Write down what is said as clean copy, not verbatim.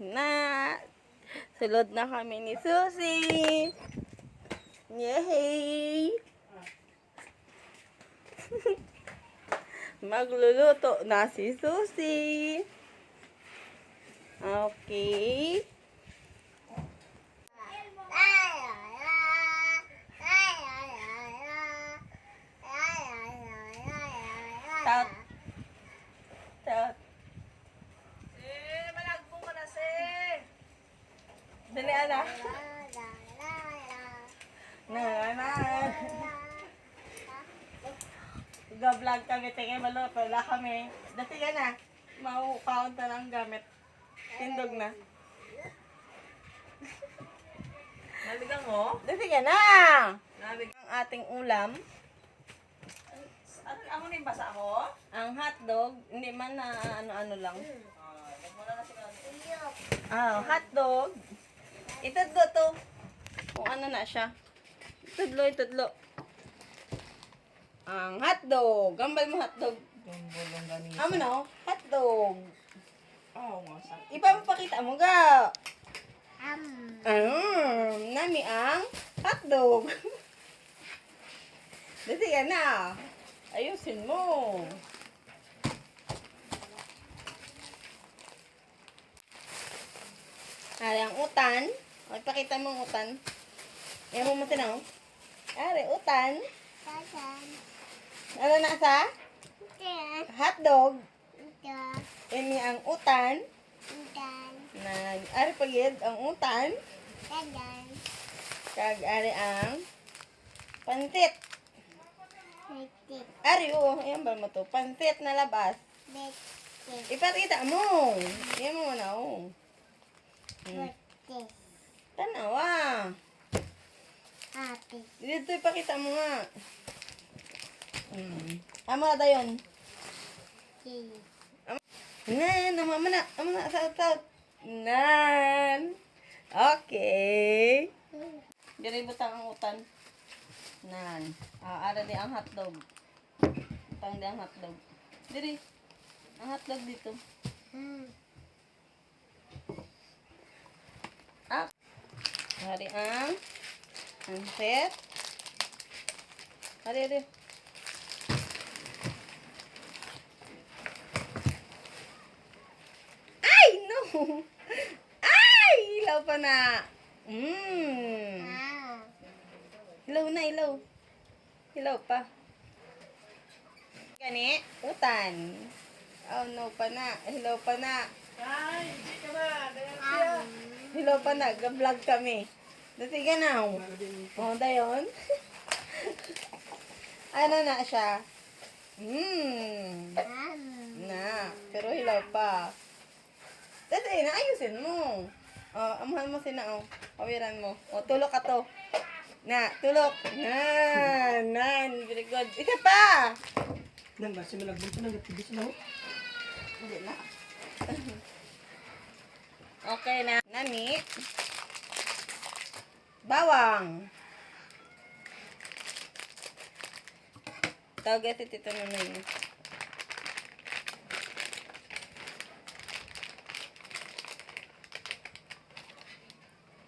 na. Sulod na kami ni Susi. Yay! Magluluto na si Susi. Okay. Tot. Tot. Malagpo ka na, si. Dali, ana. Na. Ga-vlog kami, tingin maluto. Wala kami. Dati ka na. Mau-count na ng gamit. Tindog na. Nabigang mo? Dati ka na. Nabig. Ang ating ulam. Ano na yung basa ko? Ang hotdog. Hindi man na ano-ano lang. Nagmula na sila. Hotdog. Itudlo to. Kung ano na siya. Itudlo. Ang hotdog. Gambal mo hotdog. Bulong ganito. Amo na, hotdog. Oo nga sa. Ipapakita mo ga. Nami ang hotdog. Dati ka na. Ayusin mo. Ari, ang utan. O, ipakita mo ang utan. Yan mo matinaw. Ari, utan. Ano na sa? Hotdog. Ini ang utan. Na, ari pagid ang utan. Kag ari ang pansit. Ari, ayan ba mo to? Pansit na labas. Ipakita mo. Yan mo na, Tanawa. Dito ipakita mo nga. Amo na dayon. Amo na, sa. Nan. Okay. Diri butang ang utan. Nan. Ara di ang hotdog. Butang di ang hotdog. Diri. Ang hotdog dito. Hari ang set. Hari. Ay, no! Ay! Ilaw pa na. Ilaw na, ilaw. Ilaw pa. Gani, utan. Oh, no pa na. Ilaw pa na. Ay, hindi ka ba? Dayan siya. Ilaw pa na. Ga-vlog kami. Dati ganaw. Oh, dayon. Ano na siya? Na. Pero hilaw pa. Dati, naayusin mo. Oh, amahan mo sina, Pawiran mo. Oh, tulok ka to. Na, tulok. Nan. Very good. Isa pa. Nang ba, si malagbunto nang gatibis na ho? Hindi na. Okay na. Nami. Bawang. Tawag ito na yun.